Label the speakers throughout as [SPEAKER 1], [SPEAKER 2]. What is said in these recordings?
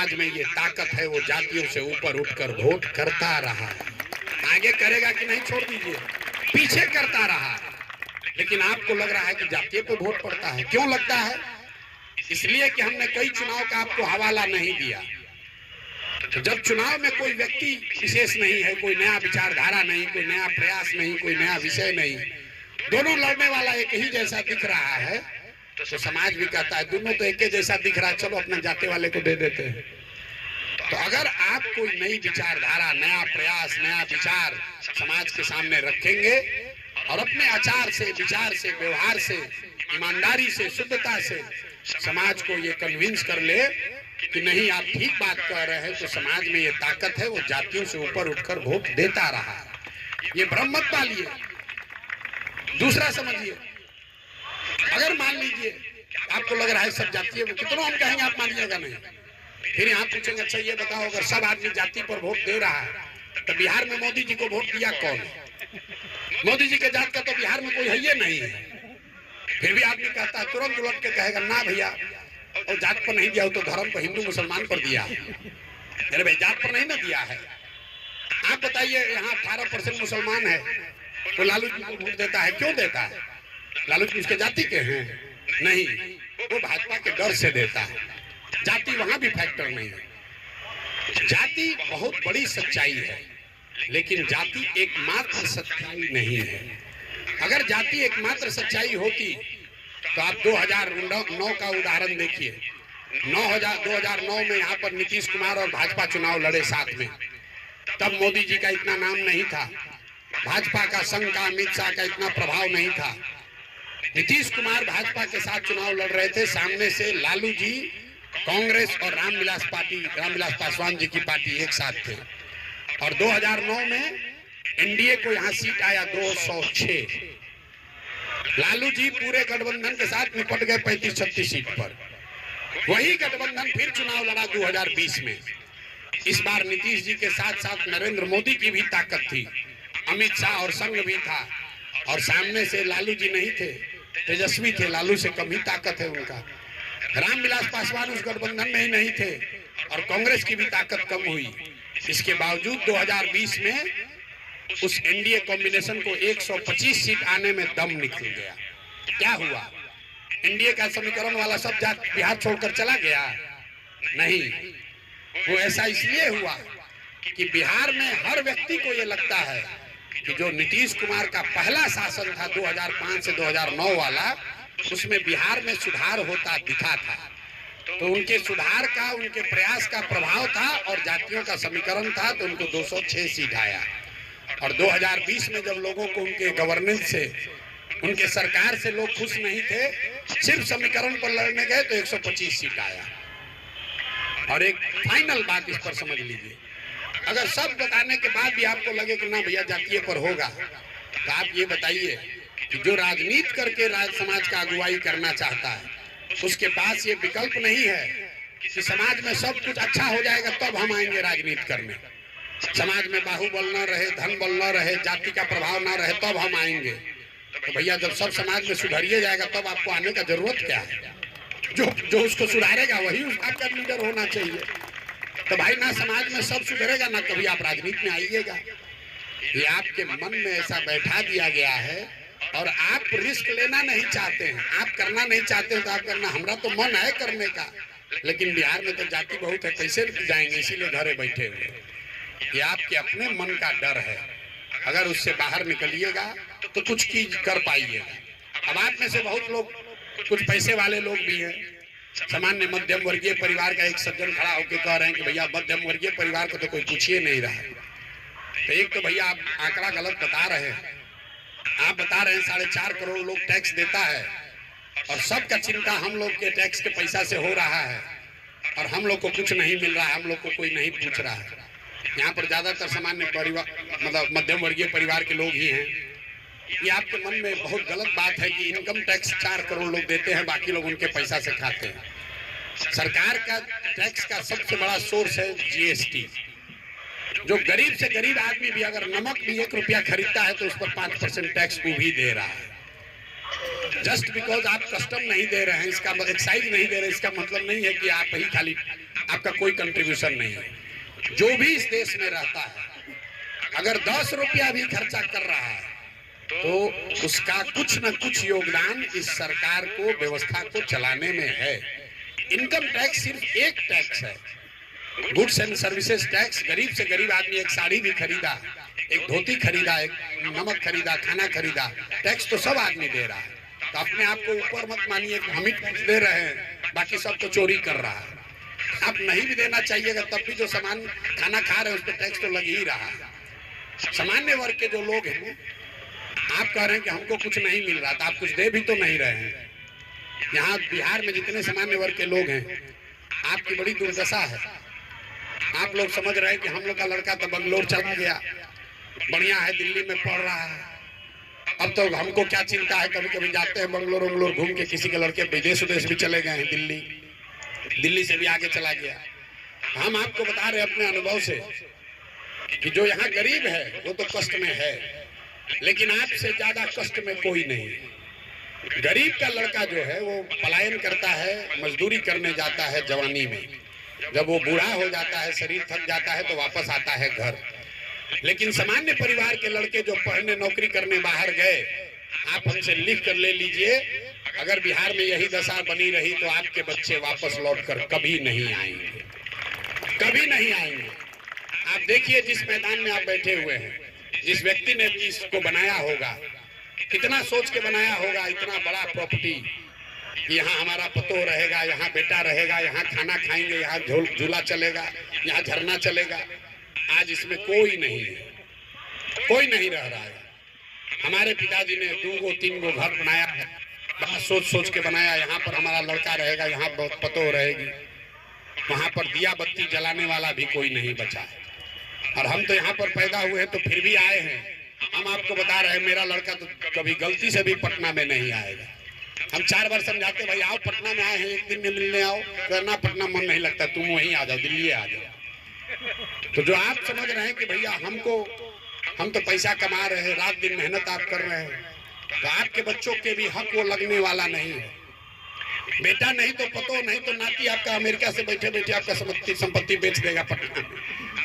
[SPEAKER 1] समाज में ये ताकत है, वो जातियों से ऊपर उठकर वोट करता रहा। आगे करेगा कि नहीं छोड़ दीजिए, पीछे करता रहा। लेकिन आपको लग रहा है कि जातीय पे वोट पड़ता है। क्यों लगता है? इसलिए कि हमने कई चुनाव का आपको हवाला नहीं दिया। तो जब चुनाव में कोई व्यक्ति विशेष नहीं है, कोई नया विचारधारा नहीं, कोई नया प्रयास नहीं, कोई नया विषय नहीं, दोनों लड़ने वाला एक ही जैसा दिख रहा है, तो समाज भी कहता है दोनों तो एक ही जैसा दिख रहा है, चलो अपने जाति वाले को दे देते हैं। तो अगर आप कोई नई विचारधारा, नया प्रयास, नया विचार समाज के सामने रखेंगे और अपने आचार से, विचार से, व्यवहार से, ईमानदारी से, शुद्धता से समाज को ये कन्विंस कर ले कि नहीं आप ठीक बात कह रहे हैं, तो समाज में ये ताकत है, वो जातियों से ऊपर उठकर वोट देता रहा। ये भ्रम मत पालिए। दूसरा समझिए, अगर मान लीजिए आपको लग रहा है सब जातीय, कितनों हम कहेंगे आप मानिएगा नहीं, फिर यहाँ पूछेंगे अच्छा ये बताओ अगर सब आदमी जाति पर वोट दे रहा है तो बिहार में मोदी जी को वोट दिया कौन? मोदी जी के जात का तो बिहार में कोई है ही नहीं है। फिर भी आदमी कहता है, तुरंत उलट के कहेगा ना भैया और जात पर नहीं दिया हो तो धर्म पर, हिंदू मुसलमान पर दिया। अरे भाई जात पर नहीं ना दिया है। आप बताइए यहाँ 18% मुसलमान है तो लालू जी को वोट देता है, क्यों देता है? लालू जी उसके जाति के हैं? नहीं, वो भाजपा के डर से देता है। जाति वहां भी फैक्टर नहीं है। जाति बहुत बड़ी सच्चाई है, लेकिन जाति एकमात्र सच्चाई नहीं है। अगर जाति एकमात्र सच्चाई होती तो आप 2009 का उदाहरण देखिए। 2009 में यहाँ पर नीतीश कुमार और भाजपा चुनाव लड़े साथ में, तब मोदी जी का इतना नाम नहीं था, भाजपा का, संघ का, अमित शाह का इतना प्रभाव नहीं था। नीतीश कुमार भाजपा के साथ चुनाव लड़ रहे थे, सामने से लालू जी, कांग्रेस और रामविलास पासवान जी की पार्टी एक साथ थे। और 2009 में एनडीए को यहाँ सीट आया 206। लालू जी पूरे गठबंधन के साथ निपट गए 35-36 सीट पर। वही गठबंधन फिर चुनाव लड़ा 2020 में। इस बार नीतीश जी के साथ साथ नरेंद्र मोदी की भी ताकत थी, अमित शाह और संघ भी था, और सामने से लालू जी नहीं थे, तेजस्वी थे, लालू से कम ही ताकत है उनका। रामविलास पासवान उस गठबंधन में ही नहीं थे और कांग्रेस की भी ताकत कम हुई। इसके बावजूद 2020 में उस एनडीए कॉम्बिनेशन को 125 सीट आने में दम निकल गया। क्या हुआ? एनडीए का समीकरण वाला सब जात बिहार छोड़कर चला गया? नहीं, वो ऐसा इसलिए हुआ कि बिहार में हर व्यक्ति को ये लगता है कि जो नीतीश कुमार का पहला शासन था 2005 से 2009 वाला, उसमें बिहार में सुधार होता दिखा था। तो उनके सुधार का, उनके प्रयास का प्रभाव था और जातियों का समीकरण था, तो उनको 206 सीट आया। और 2020 में जब लोगों को उनके गवर्नेंस से, उनके सरकार से लोग खुश नहीं थे, सिर्फ समीकरण पर लड़ने गए तो 125 सीट आया। और एक फाइनल बात इस पर समझ लीजिए, अगर सब बताने के बाद भी आपको लगे कि ना भैया जातीय पर होगा, तो आप ये बताइए कि जो राजनीति करके समाज का अगुवाई करना चाहता है, उसके पास ये विकल्प नहीं है कि समाज में सब कुछ अच्छा हो जाएगा तब हम आएंगे राजनीति करने, समाज में बाहुबल न रहे, धन बल न रहे, जाति का प्रभाव न रहे तब हम आएंगे। तो भैया जब सब समाज में सुधरिए जाएगा तब आपको आने का जरूरत क्या है? जो उसको सुधारेगा वही उसका लीडर होना चाहिए। तो भाई ना समाज में सब सुधरेगा ना कभी आप राजनीति में आइएगा। ये आपके मन में ऐसा बैठा दिया गया है और आप रिस्क लेना नहीं चाहते हैं, आप करना नहीं चाहते हैं। तो आप करना, हमरा तो मन है करने का, लेकिन बिहार में तो जाति बहुत है, कैसे जाएंगे, इसीलिए घरे बैठे हुए। ये आपके अपने मन का डर है। अगर उससे बाहर निकलिएगा तो कुछ की कर पाइएगा। अब आप में से बहुत लोग, कुछ पैसे वाले लोग भी हैं, सामान्य मध्यम वर्गीय परिवार का एक सज्जन खड़ा होकर कह रहे हैं कि भैया मध्यम वर्गीय परिवार को तो कोई पूछिए नहीं रहा है। तो एक तो भैया आप आंकड़ा गलत बता रहे हैं। आप बता रहे हैं 4.5 करोड़ लोग टैक्स देता है और सबका चिंता हम लोग के टैक्स के पैसा से हो रहा है और हम लोग को कुछ नहीं मिल रहा है, हम लोग को कोई नहीं पूछ रहा है। यहाँ पर ज्यादातर सामान्य परिवार, मतलब मध्यम वर्गीय परिवार के लोग ही हैं। ये आपके मन में बहुत गलत बात है कि इनकम टैक्स 4 करोड़ लोग देते हैं, बाकी लोग उनके पैसा से खाते हैं। सरकार का टैक्स का सबसे बड़ा सोर्स है जीएसटी। जो गरीब से गरीब आदमी भी अगर नमक भी 1 रुपया खरीदता है तो उस पर 5% टैक्स वो भी दे रहा है। जस्ट बिकॉज आप कस्टम नहीं दे रहे हैं, इसका एक्साइज नहीं दे रहे, इसका मतलब नहीं है कि आप ही खाली आपका कोई कंट्रीब्यूशन नहीं है। जो भी इस देश में रहता है अगर 10 रुपया भी खर्चा कर रहा है तो उसका कुछ न कुछ योगदान इस सरकार को, व्यवस्था को चलाने में है। इनकम टैक्स सिर्फ एक टैक्स है, गुड्स एंड सर्विसेज टैक्स। गरीब से गरीब आदमी एक साड़ी भी खरीदा, एक धोती खरीदा, एक नमक खरीदा, खाना खरीदा, टैक्स तो सब आदमी दे रहा है। तो अपने आप को ऊपर मत मानिए कि हम ही टैक्स दे रहे हैं, बाकी सब तो चोरी कर रहा है। आप नहीं भी देना चाहिएगा तब भी जो सामान खाना खा रहे हैं उस पर टैक्स तो लग ही रहा है। सामान्य वर्ग के जो लोग हैं, आप कह रहे हैं कि हमको कुछ नहीं मिल रहा, तो आप कुछ दे भी तो नहीं रहे हैं। यहाँ बिहार में जितने सामान्य वर्ग के लोग हैं, आपकी बड़ी दुर्दशा है। आप लोग समझ रहे हैं कि हम लोग का लड़का तो बंगलोर चला गया, बढ़िया है, दिल्ली में पढ़ रहा है। अब तो हमको क्या चिंता है, कभी कभी जाते हैं बंगलोर वंगलोर घूम के, किसी के लड़के विदेश उदेश भी चले गए हैं, दिल्ली से भी आगे चला गया। हम आपको बता रहे हैं अपने अनुभव से कि जो यहाँ गरीब है वो तो कष्ट में है, लेकिन आपसे ज्यादा कष्ट में कोई नहीं। गरीब का लड़का जो है वो पलायन करता है, मजदूरी करने जाता है जवानी में, जब वो बूढ़ा हो जाता है, शरीर थक जाता है तो वापस आता है घर। लेकिन सामान्य परिवार के लड़के जो पढ़ने नौकरी करने बाहर गए, आप हमसे लिख कर ले लीजिए, अगर बिहार में यही दशा बनी रही तो आपके बच्चे वापस लौटकर कभी नहीं आएंगे, कभी नहीं आएंगे। आप देखिए जिस मैदान में आप बैठे हुए हैं, जिस व्यक्ति ने इसको बनाया होगा, कितना सोच के बनाया होगा, इतना बड़ा प्रॉपर्टी कि यहाँ हमारा पतो रहेगा, यहाँ बेटा रहेगा, यहाँ खाना खाएंगे, यहाँ झूला चलेगा, यहाँ झरना चलेगा। आज इसमें कोई नहीं है, कोई नहीं रह रहा है। हमारे पिताजी ने 2-3 घर बनाया है, बड़ा सोच सोच के बनाया, यहाँ पर हमारा लड़का रहेगा, यहाँ पतो रहेगी। वहाँ पर दिया बत्ती जलाने वाला भी कोई नहीं बचा है। और हम तो यहाँ पर पैदा हुए हैं तो फिर भी आए हैं। हम आपको बता रहे हैं, मेरा लड़का तो कभी गलती से भी पटना में नहीं आएगा। हम 4 बार समझाते, भाई आओ पटना में आए हैं, एक दिन में मिलने आओ, करना पटना मन नहीं लगता, तुम वहीं आ जाओ, दिल्ली आ जाओ। तो जो आप समझ रहे हैं कि भैया हम तो पैसा कमा रहे हैं, रात दिन मेहनत आप कर रहे हैं, तो आपके बच्चों के भी हक वो लगने वाला नहीं है। बेटा नहीं तो पतो, नहीं तो नाती आपका अमेरिका से बैठे बैठे आपका संपत्ति बेच देगा पटना में,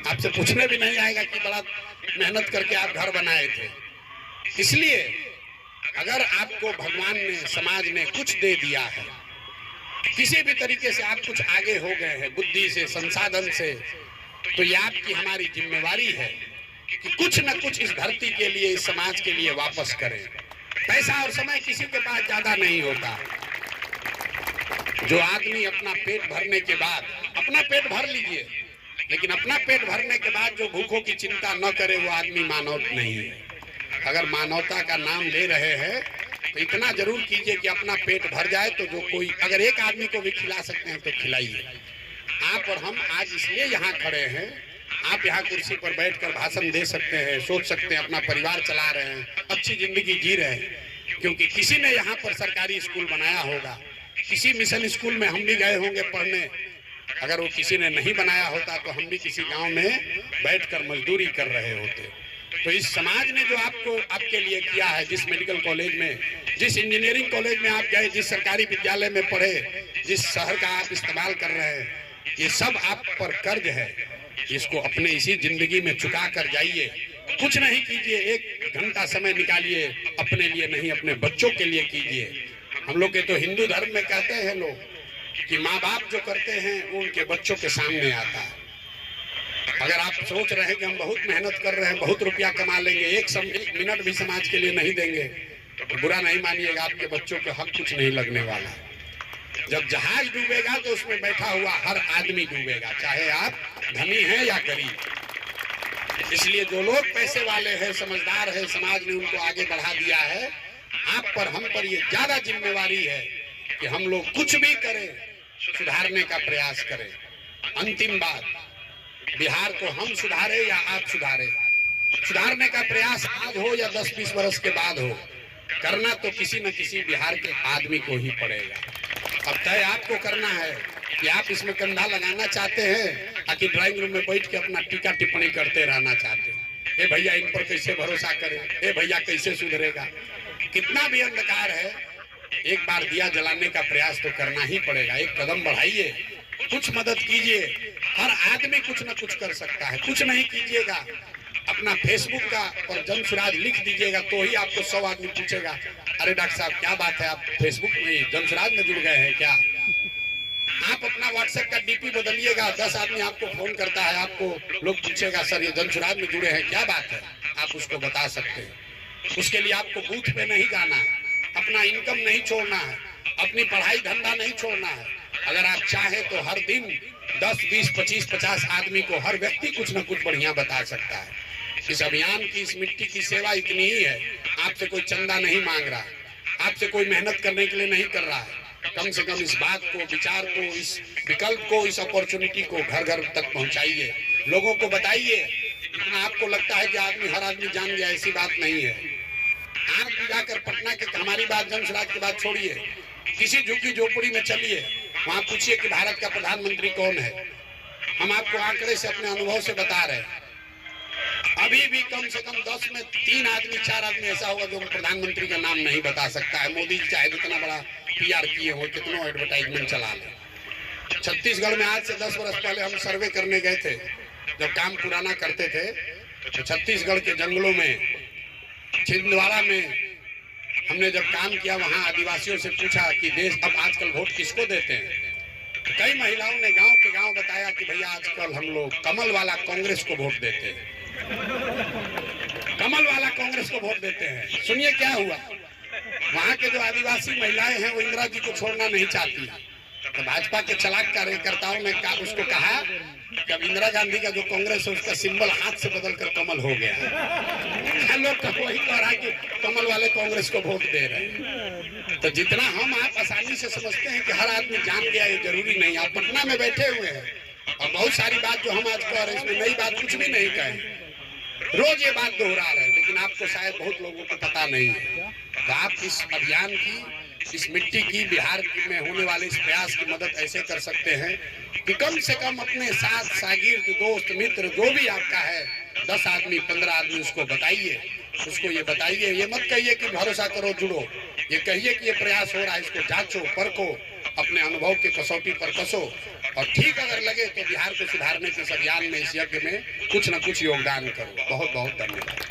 [SPEAKER 1] आपसे पूछने भी नहीं आएगा कि बड़ा मेहनत करके आप घर बनाए थे। इसलिए अगर आपको भगवान ने, समाज ने कुछ दे दिया है, किसी भी तरीके से आप कुछ आगे हो गए हैं बुद्धि से, संसाधन से, तो ये आपकी हमारी जिम्मेवारी है कि कुछ न कुछ इस धरती के लिए, इस समाज के लिए वापस करें। पैसा और समय किसी के पास ज्यादा नहीं होता। जो आदमी अपना पेट भरने के बाद, अपना पेट भर लीजिए, लेकिन अपना पेट भरने के बाद जो भूखों की चिंता न करे वो आदमी मानव नहीं है। अगर मानवता का नाम ले रहे हैं तो इतना जरूर कीजिए कि अपना पेट भर जाए, तो जो कोई अगर एक आदमी को भी खिला सकते हैं तो खिलाइए। आप और हम आज इसलिए यहाँ खड़े हैं, आप यहाँ कुर्सी पर बैठकर भाषण दे सकते हैं, सोच सकते हैं, अपना परिवार चला रहे हैं, अच्छी जिंदगी जी रहे हैं, क्योंकि किसी ने यहाँ पर सरकारी स्कूल बनाया होगा, किसी मिशन स्कूल में हम भी गए होंगे पढ़ने। अगर वो किसी ने नहीं बनाया होता तो हम भी किसी गांव में बैठकर मजदूरी कर रहे होते। तो इस समाज ने जो आपके लिए किया है, जिस मेडिकल कॉलेज में, जिस इंजीनियरिंग कॉलेज में आप गए, जिस सरकारी विद्यालय में पढ़े, जिस शहर का आप इस्तेमाल कर रहे हैं, ये सब आप पर कर्ज है। इसको अपने इसी जिंदगी में चुका कर जाइए। कुछ नहीं कीजिए, 1 घंटा समय निकालिए अपने लिए, नहीं अपने बच्चों के लिए कीजिए। हम लोग के तो हिंदू धर्म में कहते हैं लोग कि माँ बाप जो करते हैं वो उनके बच्चों के सामने आता है। अगर आप सोच रहे हैं कि हम बहुत मेहनत कर रहे हैं, बहुत रुपया कमा लेंगे, एक मिनट भी समाज के लिए नहीं देंगे, तो बुरा नहीं मानिएगा, आपके बच्चों के हक कुछ नहीं लगने वाला। जब जहाज डूबेगा तो उसमें बैठा हुआ हर आदमी डूबेगा, चाहे आप धनी हैं या गरीब। इसलिए जो लोग पैसे वाले हैं, समझदार हैं, समाज ने उनको आगे बढ़ा दिया है। आप पर, हम पर ये ज्यादा जिम्मेवारी है कि हम लोग कुछ भी करें, सुधारने का प्रयास करें। अंतिम बात, बिहार को हम सुधारे या आप सुधारे, सुधारने का प्रयास आज हो या 10-20 वर्ष के बाद हो, करना तो किसी न किसी बिहार के आदमी को ही पड़ेगा। अब तय आपको करना है कि आप इसमें कंधा लगाना चाहते हैं ताकि ड्राइंग रूम में बैठ के अपना टीका टिप्पणी करते रहना चाहते हैं। ए भैया इन पर कैसे भरोसा करें, ए भैया कैसे सुधरेगा। कितना भी अंधकार है, एक बार दिया जलाने का प्रयास तो करना ही पड़ेगा। एक कदम बढ़ाइए, कुछ मदद कीजिए। हर आदमी कुछ न कुछ कर सकता है। कुछ नहीं कीजिएगा, अपना फेसबुक का और जनसुराज लिख दीजिएगा तो ही आपको 100 आदमी पूछेगा, अरे डॉक्टर साहब क्या बात है, आप फेसबुक में जनसुराज में जुड़ गए हैं क्या? आप अपना व्हाट्सएप का डीपी बदलिएगा, 10 आदमी आपको फोन करता है, आपको लोग पूछेगा सर ये जनसुराज में जुड़े हैं, क्या बात है? आप उसको बता सकते हैं। उसके लिए आपको बूथ पे नहीं जाना है, अपना इनकम नहीं छोड़ना है, अपनी पढ़ाई धंधा नहीं छोड़ना है। अगर आप चाहे तो हर दिन 10, 20, 25, 50 आदमी को हर व्यक्ति कुछ न कुछ बढ़िया बता सकता है। इस अभियान की, इस मिट्टी की सेवा इतनी ही है। आपसे कोई चंदा नहीं मांग रहा, आपसे कोई मेहनत करने के लिए नहीं कर रहा है। कम से कम इस बात को, विचार को, इस विकल्प को, इस अपॉर्चुनिटी को घर घर तक पहुंचाइए, लोगों को बताइए। इतना आपको लगता है कि हर आदमी जान गया, ऐसी बात नहीं है। आप जाकर पटना के, हमारी बात जनसुराज की बात छोड़िए, किसी झुग्गी झोपड़ी में चलिए, वहां पूछिए कि भारत का प्रधानमंत्री कौन है। हम आपको आंकड़े से, अपने अनुभव से बता रहे हैं, अभी भी कम से कम 10 में 3 आदमी 4 आदमी ऐसा होगा जो प्रधानमंत्री का नाम नहीं बता सकता है। मोदी जी चाहे कितना बड़ा PR किए हो, कितना एडवर्टाइजमेंट चला ले। छत्तीसगढ़ में आज से 10 वर्ष पहले हम सर्वे करने गए थे, जब काम पुराना करते थे, तो छत्तीसगढ़ के जंगलों में, छिंदवाड़ा में हमने जब काम किया, वहां आदिवासियों से पूछा कि देश अब आजकल वोट किसको देते हैं। तो कई महिलाओं ने गांव के गांव बताया कि भैया आजकल हम लोग कमल वाला कांग्रेस को वोट देते हैं, कमल वाला कांग्रेस को वोट देते हैं। सुनिए क्या हुआ, वहां के जो आदिवासी महिलाएं हैं वो इंदिरा जी को छोड़ना नहीं चाहती। तो भाजपा के चालाक कार्यकर्ताओं ने उसको कहा कि अब इंदिरा गांधी का जो कांग्रेस है उसका सिंबल हाथ से बदलकर कमल हो गया। लोग वही कह रहा है कि कमल वाले कांग्रेस को वोट दे रहे हैं। तो जितना हम आप आसानी से समझते हैं कि हर आदमी जान गया, ये जरूरी नहीं। आप पटना में बैठे हुए हैं और बहुत सारी बात जो हम आज कह रहे हैं, इसमें नई बात कुछ भी नहीं कहे, रोज ये बात दोहरा रहे हैं, लेकिन आपको शायद बहुत लोगों को पता नहीं है। तो आप इस अभियान की, इस मिट्टी की, बिहार में होने वाले इस प्रयास की मदद ऐसे कर सकते हैं कि कम से कम अपने साथ शागिर्द, दोस्त, मित्र जो भी आपका है, 10 आदमी 15 आदमी, उसको बताइए, उसको ये बताइए। ये मत कहिए कि भरोसा करो जुड़ो, ये कहिए कि ये प्रयास हो रहा है, इसको जांचो, परखो, अपने अनुभव के कसौटी पर कसो, और ठीक अगर लगे तो बिहार को सुधारने के इस अभियान में, इस यज्ञ में कुछ न कुछ योगदान करो। बहुत बहुत धन्यवाद।